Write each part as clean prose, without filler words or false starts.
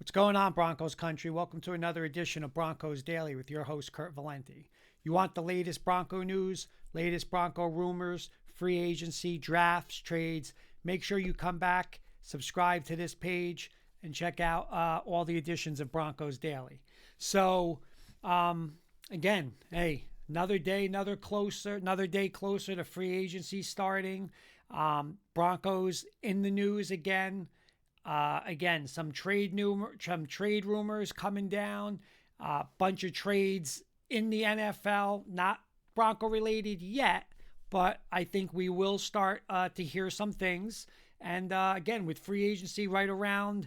What's going on, Broncos country? Welcome to another edition of Broncos Daily with your host, Kurt Valenti. You want the latest Bronco news, latest Bronco rumors, free agency, drafts, trades? Make sure you come back, subscribe to this page, and check out all the editions of Broncos Daily. So, again, hey, another day closer to free agency starting. Broncos in the news again. Again, some trade rumors coming down. Bunch of trades in the NFL, not Bronco related yet, but I think we will start to hear some things. And again, with free agency right around,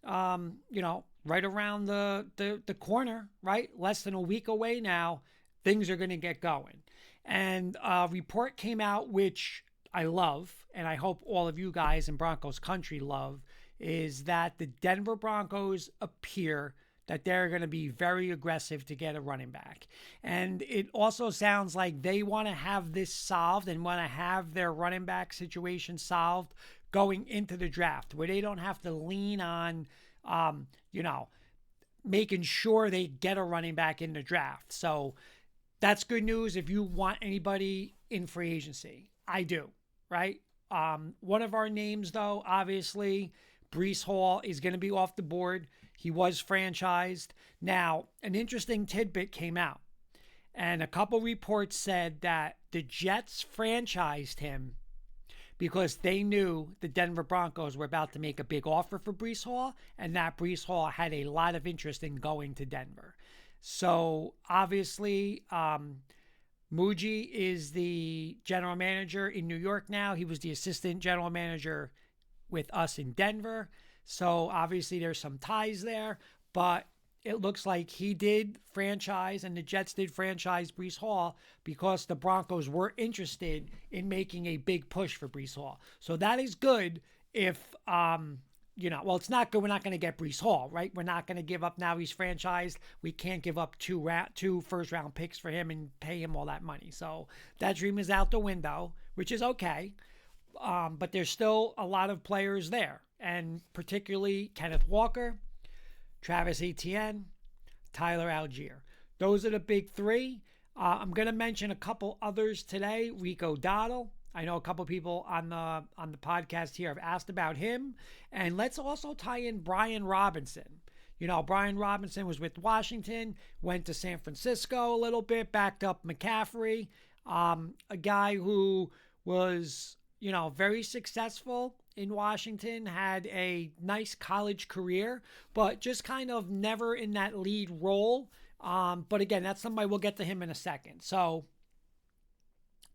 right around the corner, right, less than a week away now, things are going to get going. And a report came out which I love, and I hope all of you guys in Broncos country love, is that the Denver Broncos appear that they're going to be very aggressive to get a running back. And it also sounds like they want to have this solved and want to have their running back situation solved going into the draft, where they don't have to lean on, making sure they get a running back in the draft. So that's good news if you want anybody in free agency. I do, right? One of our names, though, obviously, Breece Hall is going to be off the board. He was franchised. Now, an interesting tidbit came out, and a couple reports said that the Jets franchised him because they knew the Denver Broncos were about to make a big offer for Breece Hall, and that Breece Hall had a lot of interest in going to Denver. So, obviously, Muji is the general manager in New York now. He was the assistant general manager with us in Denver. So obviously there's some ties there, but it looks like he did franchise and the Jets did franchise Breece Hall because the Broncos were interested in making a big push for Breece Hall. So that is good if, well, it's not good. We're not going to get Breece Hall, right? We're not going to give up now. He's franchised. We can't give up two first round picks for him and pay him all that money. So that dream is out the window, which is okay. But there's still a lot of players there, and particularly Kenneth Walker, Travis Etienne, Tyler Algier. Those are the big three. I'm going to mention a couple others today. Rico Dowdle. I know a couple people on the podcast here have asked about him. And let's also tie in Brian Robinson. Brian Robinson was with Washington, went to San Francisco a little bit, backed up McCaffrey, a guy who was very successful in Washington, had a nice college career, but just kind of never in that lead role. But again, that's somebody, we'll get to him in a second. So,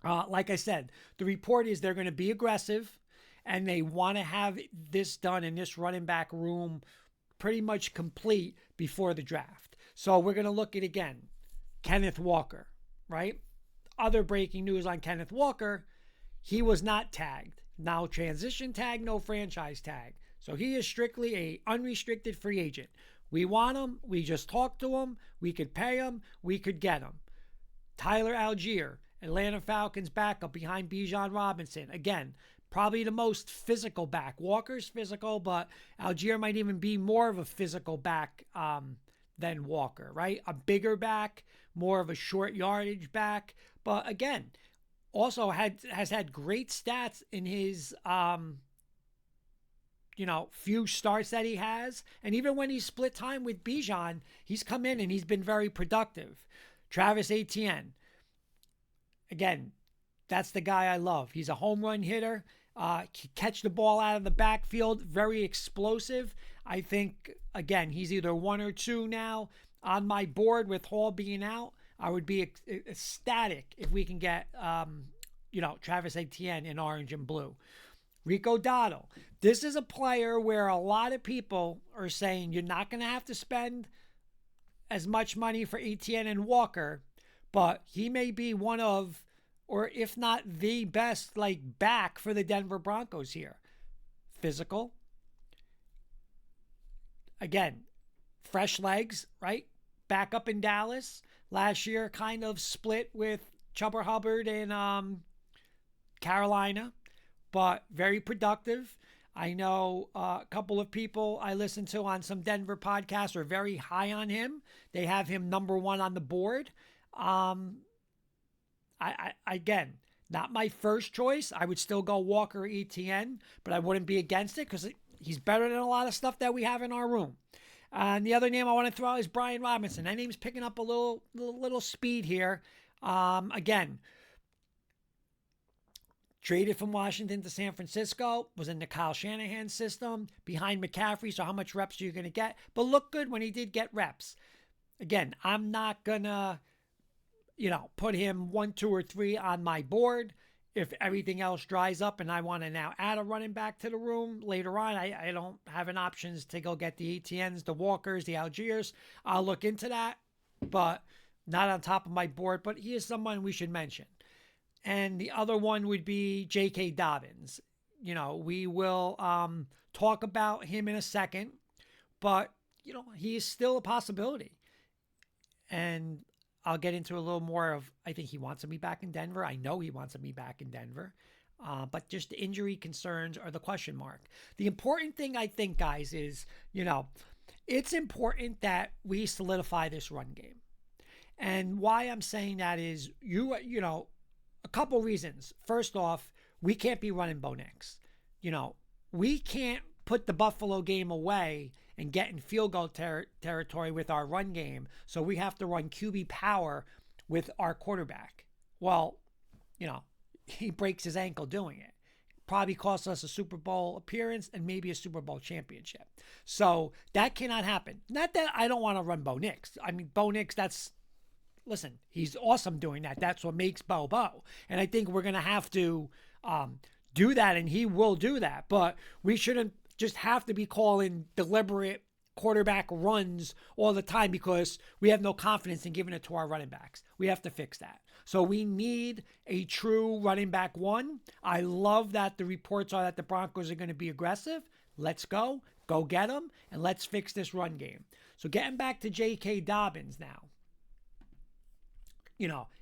like I said, the report is they're going to be aggressive and they want to have this done in this running back room pretty much complete before the draft. So we're going to look at, again, Kenneth Walker, right? Other breaking news on Kenneth Walker: he was not tagged. Now transition tag, no franchise tag. So he is strictly a unrestricted free agent. We want him. We just talked to him. We could pay him. We could get him. Tyler Algier, Atlanta Falcons backup behind Bijan Robinson. Again, probably the most physical back. Walker's physical, but Algier might even be more of a physical back than Walker, right? A bigger back, more of a short yardage back. But again, also has had great stats in his few starts that he has. And even when he split time with Bijan, he's come in and he's been very productive. Travis Etienne, again, that's the guy I love. He's a home run hitter. He catch the ball out of the backfield, very explosive. I think, again, he's either one or two now on my board with Hall being out. I would be ecstatic if we can get, Travis Etienne in orange and blue. Rico Dowdle. This is a player where a lot of people are saying you're not going to have to spend as much money for Etienne and Walker, but he may be one of, or if not the best, back for the Denver Broncos here. Physical. Again, fresh legs, right? Back up in Dallas. Last year kind of split with Chuba Hubbard in Carolina, but very productive. I know a couple of people I listen to on some Denver podcasts are very high on him. They have him number one on the board. Um, again, not my first choice. I would still go Walker ETN, but I wouldn't be against it because he's better than a lot of stuff that we have in our room. And the other name I want to throw out is Brian Robinson. That name's picking up a little speed here. Again, traded from Washington to San Francisco, was in the Kyle Shanahan system behind McCaffrey. So how much reps are you going to get? But looked good when he did get reps. Again, I'm not going to, put him 1, 2, or 3 on my board. If everything else dries up and I want to now add a running back to the room later on, I don't have an options to go get the ETNs, the Walkers, the Algiers. I'll look into that, but not on top of my board. But he is someone we should mention. And the other one would be J.K. Dobbins. We will talk about him in a second, but, he is still a possibility. And I'll get into a little more of, I think he wants to be back in Denver. I know he wants to be back in Denver. But just the injury concerns are the question mark. The important thing, I think, guys, is, it's important that we solidify this run game. And why I'm saying that is, a couple reasons. First off, we can't be running Bo Nix. We can't put the Buffalo game away and get in field goal territory with our run game. So we have to run QB power with our quarterback. Well, he breaks his ankle doing it. Probably costs us a Super Bowl appearance and maybe a Super Bowl championship. So that cannot happen. Not that I don't want to run Bo Nix. I mean, Bo Nix, listen, he's awesome doing that. That's what makes Bo Bo. And I think we're going to have to do that, and he will do that. But we shouldn't just have to be calling deliberate quarterback runs all the time because we have no confidence in giving it to our running backs. We have to fix that. So we need a true running back one. I love that the reports are that the Broncos are going to be aggressive. Let's go get them, and let's fix this run game. So getting back to J.K. Dobbins now.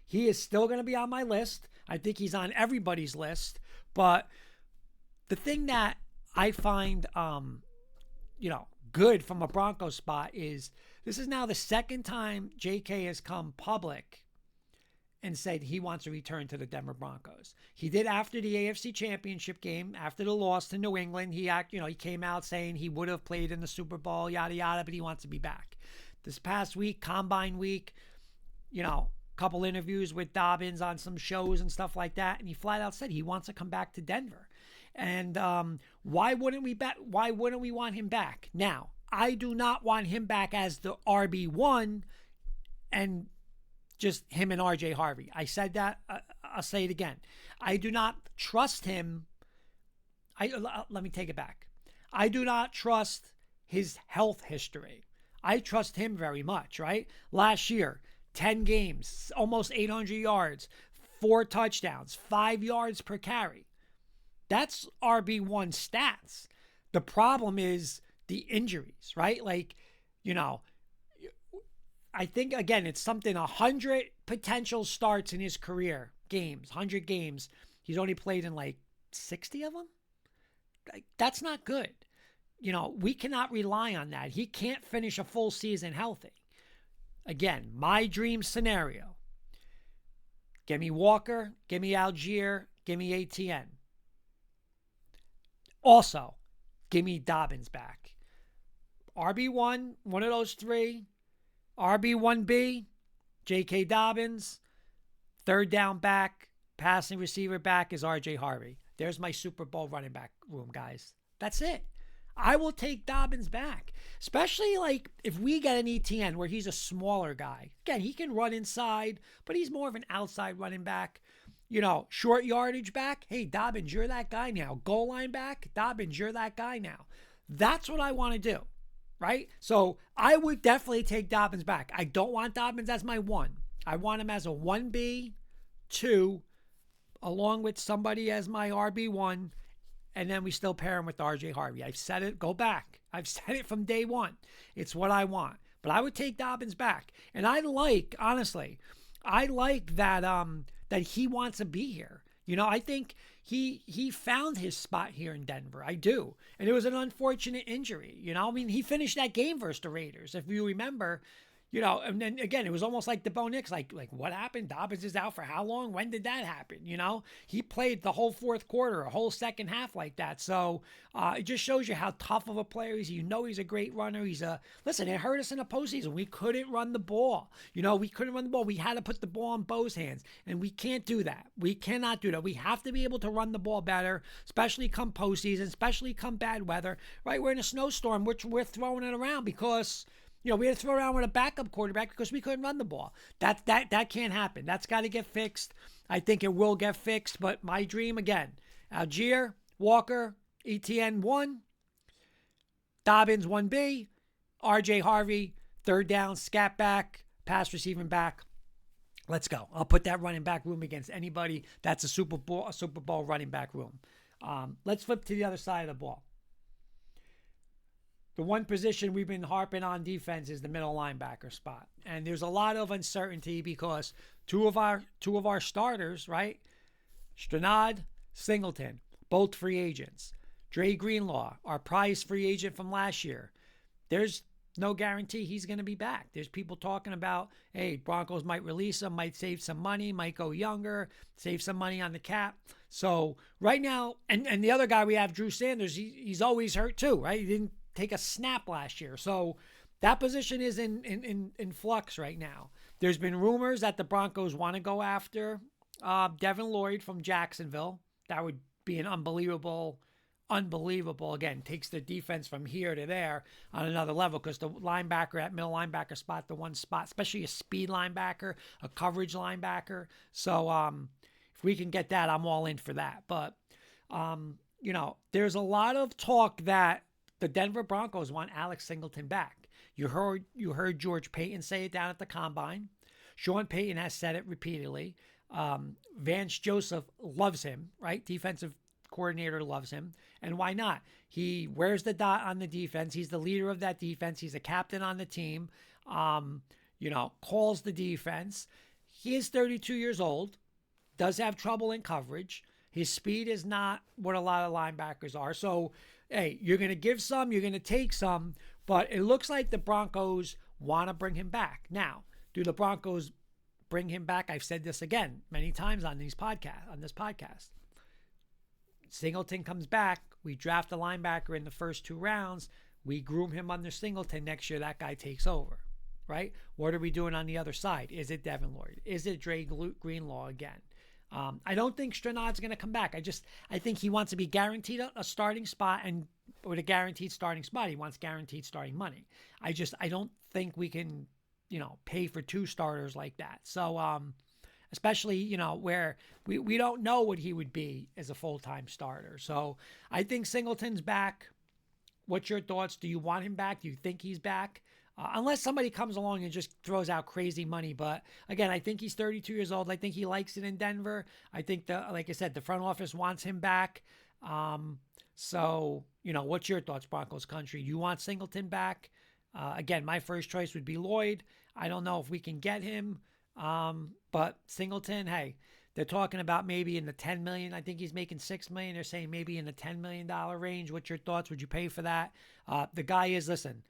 He is still going to be on my list. I think he's on everybody's list. But the thing that I find, good from a Broncos spot is this is now the second time JK has come public and said he wants to return to the Denver Broncos. He did after the AFC Championship game, after the loss to New England. He came out saying he would have played in the Super Bowl, yada, yada, but he wants to be back. This past week, Combine week, couple interviews with Dobbins on some shows and stuff like that, and he flat out said he wants to come back to Denver. And why wouldn't we want him back? Now, I do not want him back as the RB1 and just him and RJ Harvey. I said that. I'll say it again. I do not trust him. Let me take it back. I do not trust his health history. I trust him very much, right? Last year, 10 games, almost 800 yards, 4 touchdowns, 5 yards per carry. That's RB1 stats. The problem is the injuries, right? I think, again, it's something 100 potential starts in his career, games, 100 games. He's only played in 60 of them. That's not good. We cannot rely on that. He can't finish a full season healthy. Again, my dream scenario. Give me Walker, give me Algier, give me ATN. Also, give me Dobbins back. RB1, one of those 3. RB1B, J.K. Dobbins. Third down back, passing receiver back is RJ Harvey. There's my Super Bowl running back room, guys. That's it. I will take Dobbins back, especially if we get an ETN where he's a smaller guy. Again, he can run inside, but he's more of an outside running back. Short yardage back. Hey, Dobbins, you're that guy now. Goal line back. Dobbins, you're that guy now. That's what I want to do, right? So I would definitely take Dobbins back. I don't want Dobbins as my 1. I want him as a 1B, 2, along with somebody as my RB1. And then we still pair him with RJ Harvey. I've said it. Go back. I've said it from day one. It's what I want. But I would take Dobbins back. And honestly, I like that that he wants to be here. I think he found his spot here in Denver. I do. And it was an unfortunate injury. I mean, he finished that game versus the Raiders, if you remember. And then again, it was almost like the Bo Nix, like what happened? Dobbins is out for how long? When did that happen? He played the whole fourth quarter, a whole second half like that. So it just shows you how tough of a player he is. He's a great runner. Listen, it hurt us in the postseason. We couldn't run the ball. We couldn't run the ball. We had to put the ball in Bo's hands, and we can't do that. We cannot do that. We have to be able to run the ball better, especially come postseason, especially come bad weather. Right? We're in a snowstorm, which we're throwing it around because. We had to throw around with a backup quarterback because we couldn't run the ball. That can't happen. That's got to get fixed. I think it will get fixed. But my dream, again, Algier, Walker, ETN 1, Dobbins 1B, RJ Harvey, third down, scat back, pass receiving back. Let's go. I'll put that running back room against anybody. That's a Super Bowl running back room. Let's flip to the other side of the ball. The one position we've been harping on defense is the middle linebacker spot. And there's a lot of uncertainty because two of our starters, right? Stranad, Singleton, both free agents. Dre Greenlaw, our prize free agent from last year. There's no guarantee he's going to be back. There's people talking about, hey, Broncos might release him, might save some money, might go younger, save some money on the cap. So right now, and the other guy we have, Drew Sanders, he's always hurt too, right? He didn't take a snap last year. So that position is in flux right now. There's been rumors that the Broncos want to go after Devin Lloyd from Jacksonville. That would be an unbelievable. Again, takes the defense from here to there on another level because the linebacker at middle linebacker spot, the one spot, especially a speed linebacker, a coverage linebacker. So if we can get that, I'm all in for that. But, there's a lot of talk that the Denver Broncos want Alex Singleton back. You heard George Payton say it down at the Combine. Sean Payton has said it repeatedly. Vance Joseph loves him, right? Defensive coordinator loves him. And why not? He wears the dot on the defense. He's the leader of that defense. He's a captain on the team. Calls the defense. He is 32 years old, does have trouble in coverage. His speed is not what a lot of linebackers are. So, hey, you're going to give some, you're going to take some, but it looks like the Broncos want to bring him back. Now, do the Broncos bring him back? I've said this again many times on this podcast. Singleton comes back. We draft a linebacker in the first 2 rounds. We groom him under Singleton. Next year, that guy takes over, right? What are we doing on the other side? Is it Devin Lloyd? Is it Dre Greenlaw again? I don't think Stranad's going to come back. I think he wants to be guaranteed a starting spot, and with a guaranteed starting spot, he wants guaranteed starting money. I don't think we can, pay for 2 starters like that. So, especially, where we don't know what he would be as a full-time starter. So I think Singleton's back. What's your thoughts? Do you want him back? Do you think he's back? Unless somebody comes along and just throws out crazy money. But again, I think he's 32 years old. I think he likes it in Denver. I think like I said, the front office wants him back. So, what's your thoughts, Broncos country? You want Singleton back? Again, my first choice would be Lloyd. I don't know if we can get him. But Singleton, hey, they're talking about maybe in the $10 million. I think he's making $6 million. They're saying maybe in the $10 million range. What's your thoughts? Would you pay for that? The guy is, listen,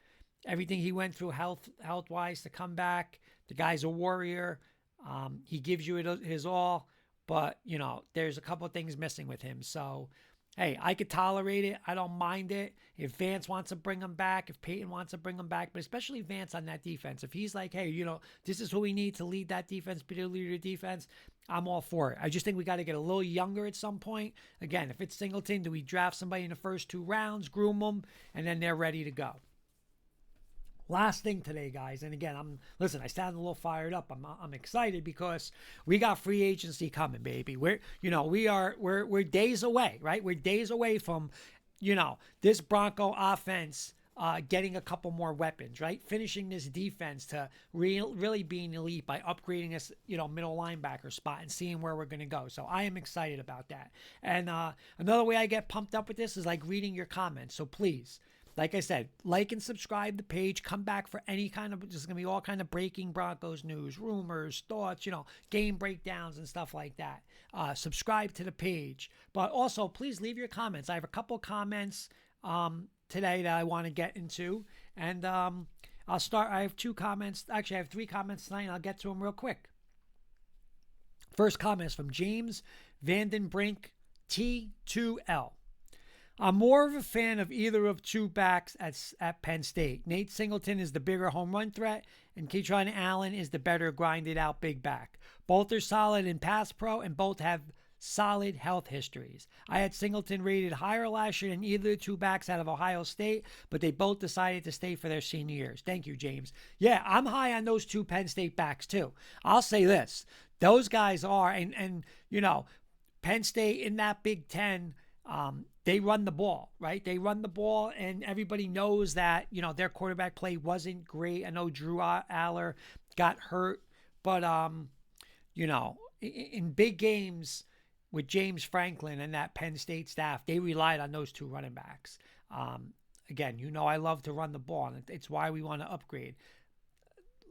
everything he went through health-wise to come back. The guy's a warrior. He gives you his all, but, there's a couple of things missing with him. So, hey, I could tolerate it. I don't mind it. If Vance wants to bring him back, if Peyton wants to bring him back, but especially Vance on that defense. If he's like, hey, this is who we need to lead that defense, be the leader of the defense, I'm all for it. I just think we got to get a little younger at some point. Again, if it's Singleton, do we draft somebody in the first 2 rounds, groom them, and then they're ready to go? Last thing today, guys, and again, I sound a little fired up. I'm excited because we got free agency coming, baby. We're days away, right? We're days away from, this Bronco offense getting a couple more weapons, right? Finishing this defense to really being elite by upgrading this, middle linebacker spot and seeing where we're going to go. So I am excited about that. And another way I get pumped up with this is like reading your comments. So please, like I said, like and subscribe the page. Come back for any kind of, there's going to be all kind of breaking Broncos news, rumors, thoughts, game breakdowns and stuff like that. Subscribe to the page. But also, please leave your comments. I have a couple comments today that I want to get into. And I'll start. I have 2 comments. Actually, I have 3 comments tonight, and I'll get to them real quick. First comment is from James Vandenbrink T2L. I'm more of a fan of either of 2 backs at Penn State. Nate Singleton is the bigger home run threat, and Kaytron Allen is the better grinded out big back. Both are solid in pass pro, and both have solid health histories. I had Singleton rated higher last year than either of the 2 backs out of Ohio State, but they both decided to stay for their senior years. Thank you, James. Yeah, I'm high on those 2 Penn State backs too. I'll say this. Those guys are, and Penn State in that Big Ten, they run the ball, right? They run the ball, and everybody knows that, their quarterback play wasn't great. I know Drew Aller got hurt, but, in big games with James Franklin and that Penn State staff, they relied on those 2 running backs. Again, I love to run the ball, and it's why we want to upgrade.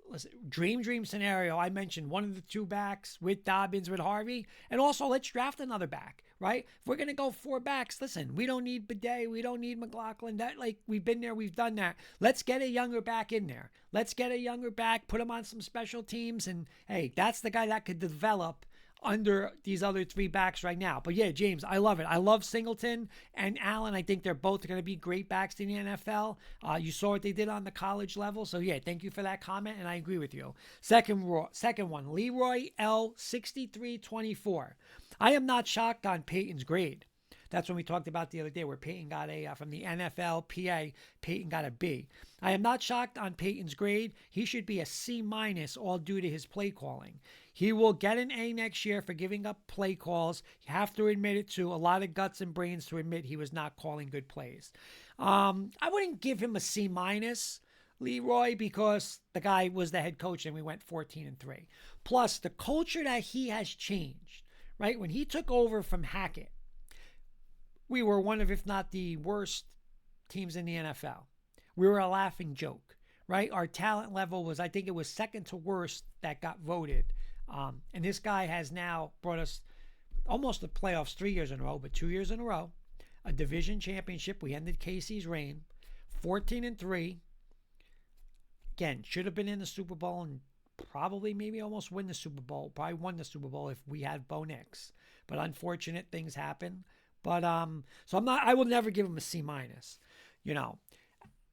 Listen, dream scenario. I mentioned one of the 2 backs with Dobbins, with Harvey, and also let's draft another back, right? If we're going to go 4 backs, listen, we don't need Bidet, we don't need McLaughlin. That, we've been there, we've done that. Let's get a younger back in there. Let's get a younger back, put him on some special teams, and hey, that's the guy that could develop under these other 3 backs right now. But yeah, James, I love it. I love Singleton and Allen. I think they're both going to be great backs in the NFL. You saw what they did on the college level. So yeah, thank you for that comment, and I agree with you. Second one, Leroy L6324. I am not shocked on Peyton's grade. That's when we talked about the other day where Peyton got a, from the NFLPA, Peyton got a B. I am not shocked on Peyton's grade. He should be a C- all due to his play calling. He will get an A next year for giving up play calls. You have to admit it too. A lot of guts and brains to admit he was not calling good plays. I wouldn't give him a C-, Leroy, because the guy was the head coach and we went 14-3. Plus, the culture that he has changed, right? When he took over from Hackett, we were one of, if not the worst teams in the NFL. We were a laughing joke, right? Our talent level was, I think it was second to worst that got voted. And this guy has now brought us almost the playoffs 3 years in a row, but 2 years in a row, a division championship. We ended Casey's reign, 14-3. Again, should have been in the Super Bowl and probably maybe almost win the Super Bowl. Probably won the Super Bowl if we had Bo Nix. But unfortunate things happen. But so I will never give him a C-.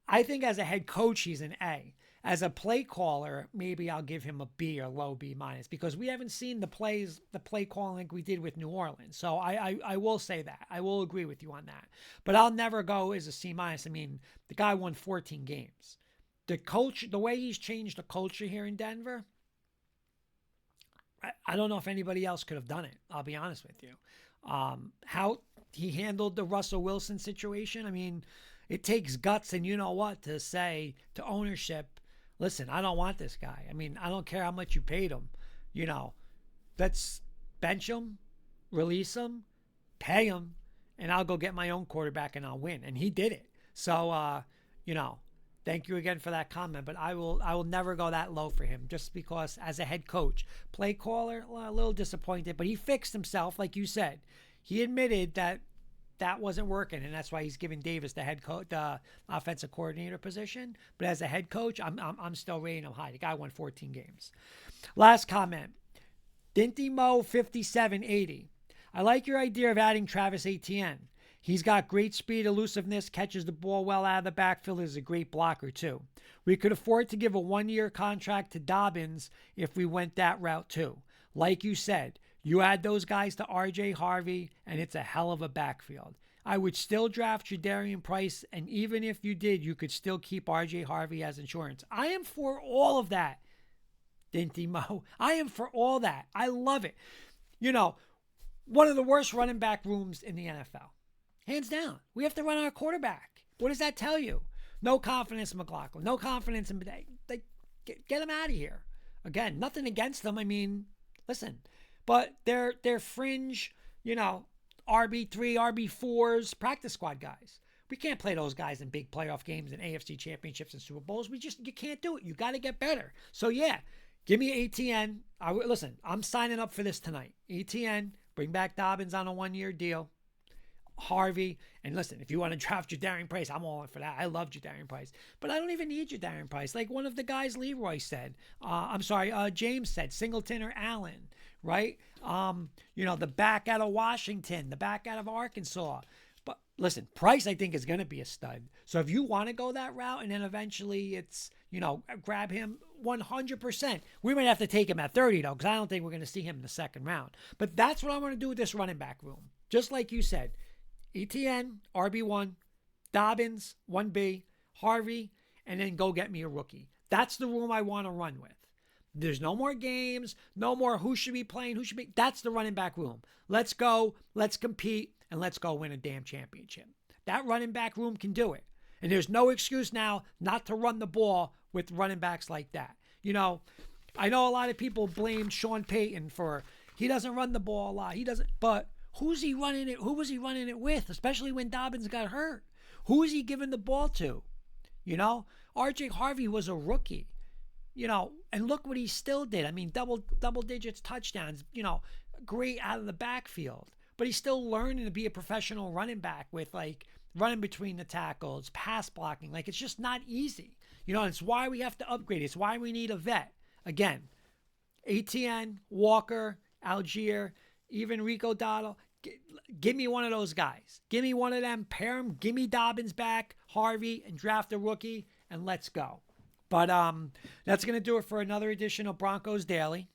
I think as a head coach, he's an A. As a play caller, maybe I'll give him a B or low B- because we haven't seen the play calling like we did with New Orleans. So I will say that. I will agree with you on that. But I'll never go as a C-. I mean, the guy won 14 games. The coach, the way he's changed the culture here in Denver, I don't know if anybody else could have done it. I'll be honest with you. How he handled the Russell Wilson situation. I mean, it takes guts and you know what to say to ownership. Listen, I don't want this guy. I mean, I don't care how much you paid him. Let's bench him, release him, pay him, and I'll go get my own quarterback and I'll win. And he did it. So, thank you again for that comment. But I will never go that low for him just because as a head coach, play caller, a little disappointed, but he fixed himself, like you said. He admitted that wasn't working, and that's why he's giving Davis the head coach, the offensive coordinator position. But as a head coach, I'm still rating him high. The guy won 14 games. Last comment, Dinty Mo 5780. I like your idea of adding Travis Etienne. He's got great speed, elusiveness, catches the ball well out of the backfield, is a great blocker too. We could afford to give a 1-year contract to Dobbins if we went that route too. Like you said, you add those guys to RJ Harvey, and it's a hell of a backfield. I would still draft Jadarian Price, and even if you did, you could still keep RJ Harvey as insurance. I am for all of that, Dinty Mo. I am for all that. I love it. One of the worst running back rooms in the NFL. Hands down. We have to run our quarterback. What does that tell you? No confidence in McLaughlin. No confidence in Bidet. Get him out of here. Again, nothing against them. I mean, listen. But they're fringe, RB3, RB4s, practice squad guys. We can't play those guys in big playoff games and AFC championships and Super Bowls. You can't do it. You got to get better. So yeah, give me ATN. Listen, I'm signing up for this tonight. ATN, bring back Dobbins on a 1-year deal. Harvey, and listen, if you want to draft Jadarian Price, I'm all in for that. I love Jadarian Price, but I don't even need Jadarian Price. Like one of the guys Leroy said, James said, Singleton or Allen, right? The back out of Washington, the back out of Arkansas. But listen, Price, I think, is going to be a stud. So if you want to go that route and then eventually it's, grab him 100%. We might have to take him at 30, though, because I don't think we're going to see him in the second round. But that's what I'm going to do with this running back room. Just like you said, ETN, RB1, Dobbins, 1B, Harvey, and then go get me a rookie. That's the room I want to run with. There's no more games, no more who should be playing, who should be. That's the running back room. Let's go, let's compete, and let's go win a damn championship. That running back room can do it. And there's no excuse now not to run the ball with running backs like that. I know a lot of people blame Sean Payton for he doesn't run the ball a lot. He doesn't, but who's he running it? Who was he running it with? Especially when Dobbins got hurt. Who is he giving the ball to? RJ Harvey was a rookie. And look what he still did. I mean, double digits touchdowns, great out of the backfield. But he's still learning to be a professional running back with like running between the tackles, pass blocking. Like it's just not easy. It's why we have to upgrade. It's why we need a vet. Again, ATN, Walker, Algier, even Rico Dotto. Give me one of those guys. Give me one of them. Pair them. Give me Dobbins back, Harvey, and draft a rookie, and let's go. But that's going to do it for another edition of Broncos Daily.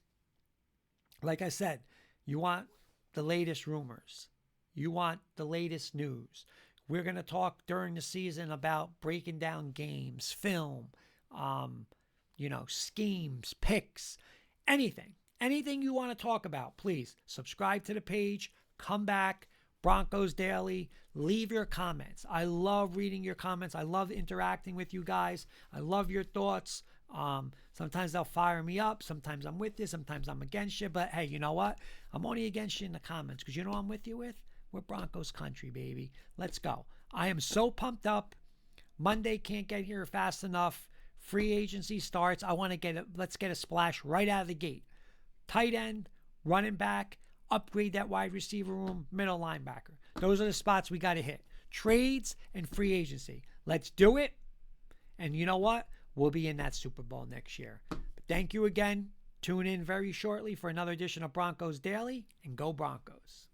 Like I said, you want the latest rumors. You want the latest news. We're going to talk during the season about breaking down games, film, schemes, picks, anything. Anything you want to talk about, please subscribe to the page. Come back, Broncos Daily. Leave your comments. I love reading your comments. I love interacting with you guys. I love your thoughts. Sometimes they'll fire me up. Sometimes I'm with you. Sometimes I'm against you. But hey, you know what? I'm only against you in the comments because you know what I'm with you with? We're Broncos country, baby. Let's go. I am so pumped up. Monday can't get here fast enough. Free agency starts. I want to let's get a splash right out of the gate. Tight end, running back, upgrade that wide receiver room, middle linebacker. Those are the spots we got to hit. Trades and free agency. Let's do it. And you know what? We'll be in that Super Bowl next year. But thank you again. Tune in very shortly for another edition of Broncos Daily, and go Broncos.